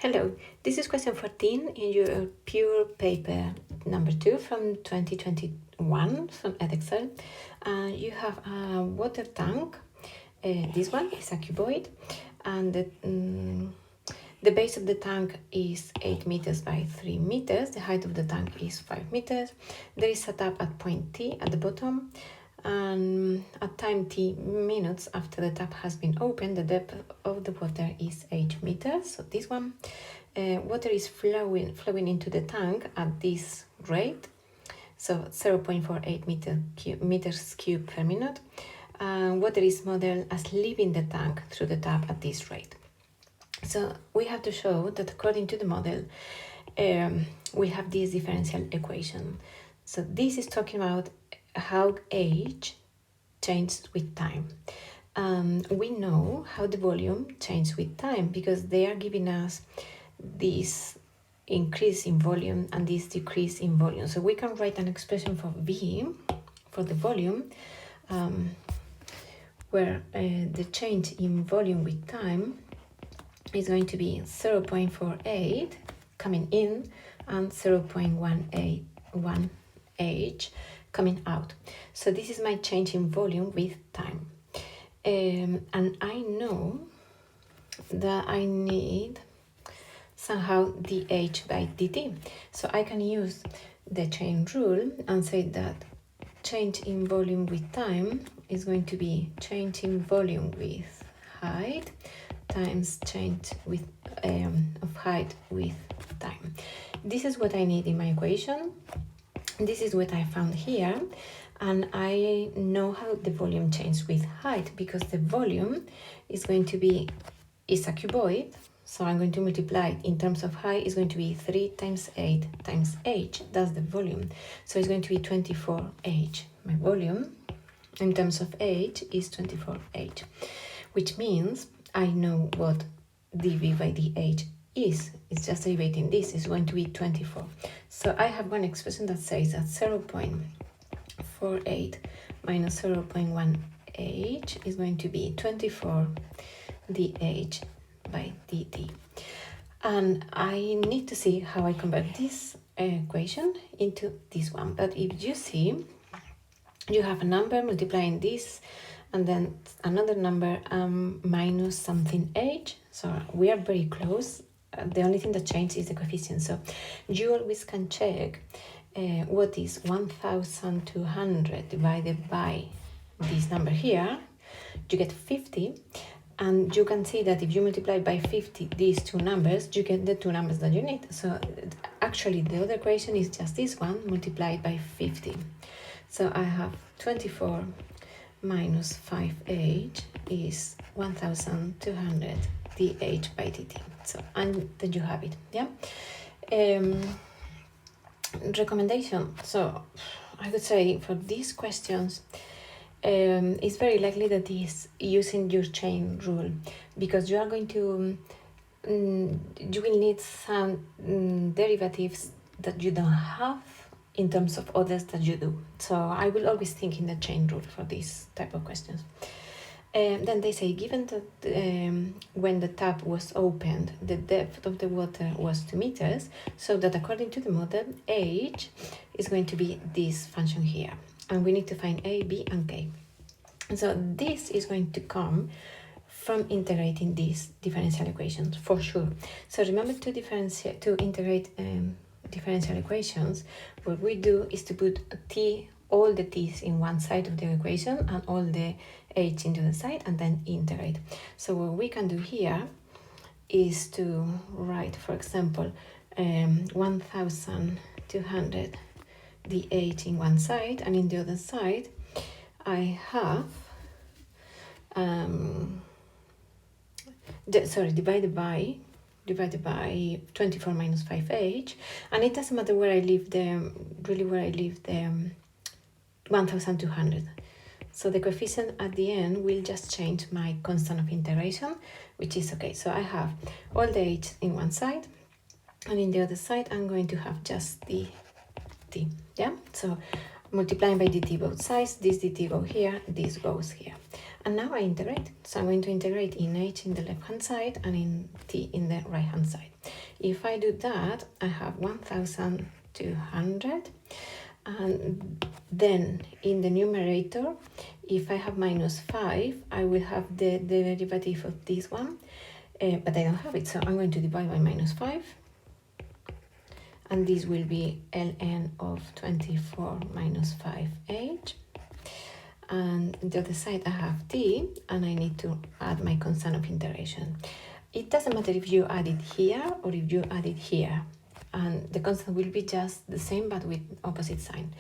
Hello, this is question 14 in your pure paper number 2 from 2021 from Edexcel. You have a water tank. This one is a cuboid, and the base of the tank is 8 meters by 3 meters. The height of the tank is 5 meters. There is a tap at point T at the bottom, and at time T minutes after the tap has been opened, the depth of the water is 8 meters. So this one, water is flowing into the tank at this rate, so 0.48 meters cubed per minute. Water is modeled as leaving the tank through the tap at this rate. So we have to show that according to the model, we have this differential equation. So this is talking about how age changes with time. We know how the volume changes with time because they are giving us this increase in volume and this decrease in volume. So we can write an expression for V, for the volume, where the change in volume with time is going to be 0.48 coming in and 0.181 age coming out. So this is my change in volume with time. And I know that I need somehow dH by dt. So I can use the chain rule and say that change in volume with time is going to be change in volume with height times change with of height with time. This is what I need in my equation. This is what I found here, and I know how the volume changes with height because the volume is going to be, is a cuboid, so I'm going to multiply it in terms of height. Is going to be 3 times 8 times h, that's the volume, so it's going to be 24h. My volume in terms of h is 24h, which means I know what dv by dh is. It's just derivating this, is going to be 24. So I have one expression that says that 0.48 minus 0.1 h is going to be 24 dh by dt. And I need to see how I convert this equation into this one. But if you see, you have a number multiplying this and then another number minus something h. So we are very close. The only thing that changes is the coefficient. So you always can check what is 1200 divided by this number here. You get 50. And you can see that if you multiply by 50 these two numbers, you get the two numbers that you need. So actually the other equation is just this one multiplied by 50. So I have 24 minus 5h is 1200 dh by dt. So, and then you have it, yeah? Recommendation. So I would say for these questions, it's very likely that is using your chain rule because you are going to, you will need some derivatives that you don't have in terms of others that you do. So I will always think in the chain rule for this type of questions. Then they say, given that when the tap was opened, the depth of the water was 2 meters, so that according to the model, h is going to be this function here. And we need to find a, b, and k. So this is going to come from integrating these differential equations, for sure. So remember to integrate differential equations, what we do is to put all the t's in one side of the equation and all the h into the side and then integrate. So what we can do here is to write, for example, 1200 dh in one side, and in the other side I have divided by 24 minus 5h, and it doesn't matter where I leave the 1200. So the coefficient at the end will just change my constant of integration, which is okay. So I have all the h in one side, and in the other side I'm going to have just the t, yeah? So multiplying by dt both sides, this dt go here, this goes here. And now I integrate. So I'm going to integrate in h in the left hand side and in t in the right hand side. If I do that, I have 1200, and then in the numerator, if I have minus 5, I will have the derivative of this one, but I don't have it, so I'm going to divide by minus 5, and this will be ln of 24 minus 5h. And on the other side I have t, and I need to add my constant of integration. It doesn't matter if you add it here or if you add it here, and the constant will be just the same but with opposite sign.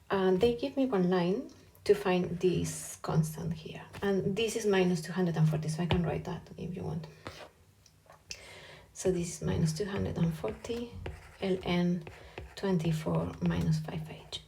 And they give me one line to find this constant here, and this is minus 240, so I can write that if you want. So this is minus 240 ln 24 minus 5h.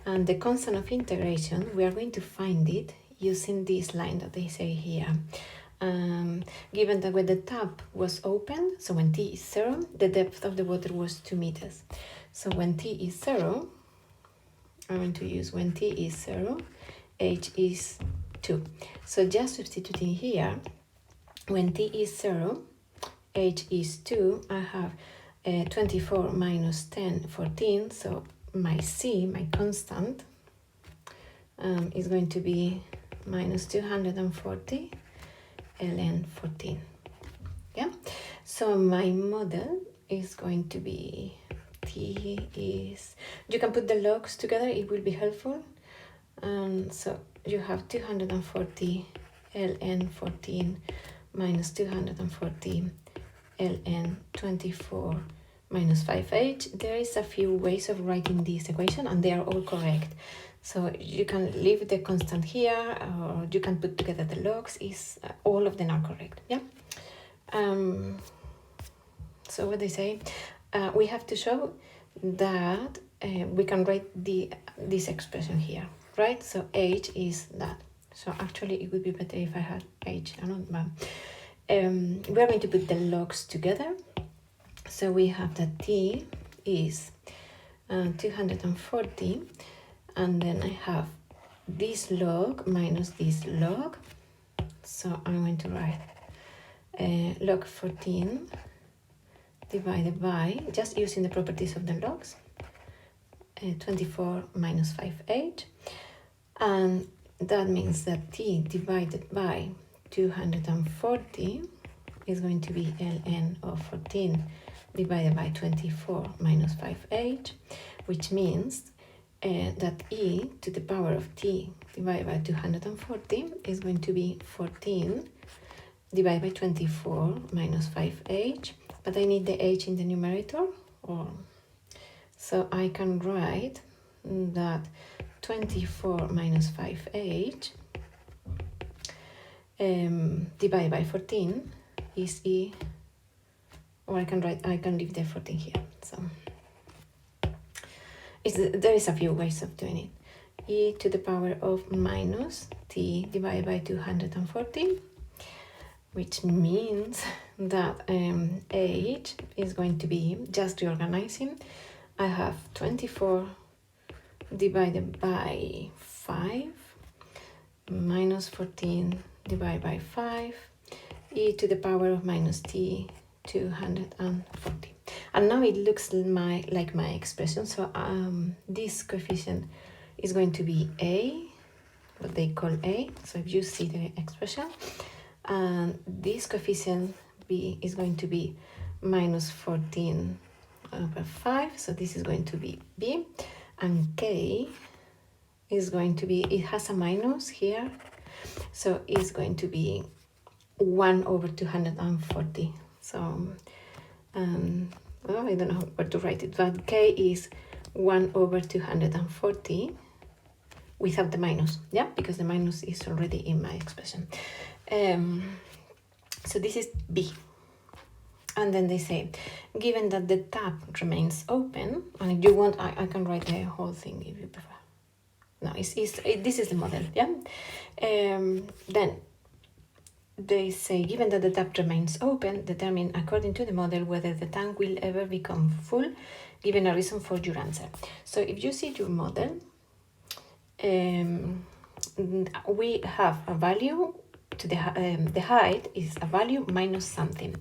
And the constant of integration, we are going to find it using this line that they say here. Given that when the tap was open, so when t is 0, the depth of the water was 2 meters. So when t is 0, I'm going to use when t is 0, h is 2. So just substituting here, when t is 0, h is 2, I have 24 minus 10, 14, so my c, my constant, is going to be minus 240 ln 14. Yeah, so my model is going to be t is, you can put the logs together, it will be helpful. So you have 240 ln 14 minus 240 ln 24 minus 5h. There is a few ways of writing this equation, and they are all correct. So you can leave the constant here, or you can put together the logs. All of them are correct. Yeah. So what they say, we have to show that we can write this expression here, right? So h is that. So actually, it would be better if I had h. I don't know. We are going to put the logs together. So we have that t is 240, and then I have this log minus this log. So I'm going to write log 14 divided by, just using the properties of the logs, 24 minus 5h. And that means that t divided by 240 is going to be ln of 14 divided by 24 minus 5h, which means that e to the power of t divided by 240 is going to be 14 divided by 24 minus 5h, but I need the h in the numerator, so I can write that 24 minus 5h divided by 14 is e, or I can leave the 14 here. So there is a few ways of doing it. E to the power of minus t divided by 240, which means that h is going to be, just reorganizing, I have 24 divided by 5 minus 14 divided by 5, e to the power of minus t 240. And now it looks like my expression. So this coefficient is going to be a, what they call a. So if you see the expression, and this coefficient b is going to be minus 14 over 5. So this is going to be b, and k is going to be, it has a minus here, so it's going to be 1 over 240. So well, I don't know where to write it, but k is 1 over 240 without the minus, yeah, because the minus is already in my expression. So this is b. And then they say, given that the tap remains open, and if you want, I can write the whole thing if you prefer. No, this is the model, yeah? Then they say, given that the tap remains open, determine according to the model whether the tank will ever become full, given a reason for your answer. So if you see your model, we have a value to the height is a value minus something.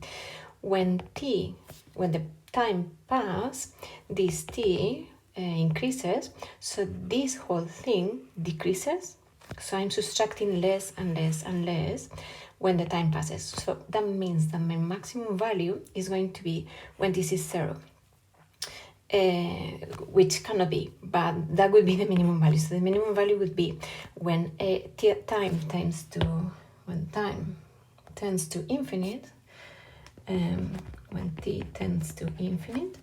when the time pass, this t increases, so this whole thing decreases. So I'm subtracting less and less and less when the time passes. So that means that my maximum value is going to be when this is 0. Which cannot be, but that would be the minimum value. So the minimum value would be when time tends to infinite, when t tends to infinite,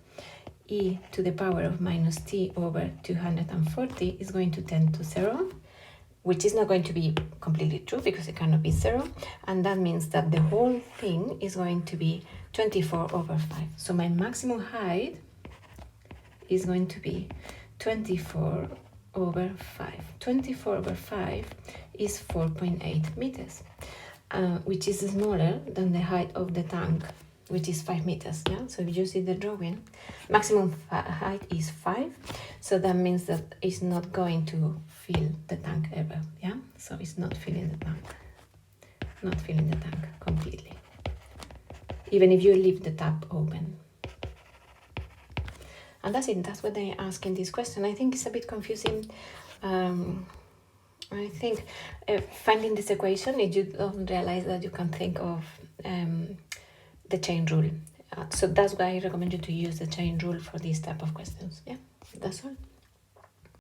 e to the power of minus t over 240 is going to tend to 0, which is not going to be completely true because it cannot be 0, and that means that the whole thing is going to be 24 over 5. So my maximum height is going to be 24 over 5. 24 over 5 is 4.8 meters, which is smaller than the height of the tank, which is 5 meters. Yeah. So if you see the drawing, maximum height is 5. So that means that it's not going to fill the tank ever. Yeah. So it's not filling the tank. Not filling the tank completely. Even if you leave the tap open. And that's it. That's what they ask in this question. I think it's a bit confusing. I think finding this equation, if you don't realize that you can think of the chain rule. So that's why I recommend you to use the chain rule for these type of questions. Yeah, that's all.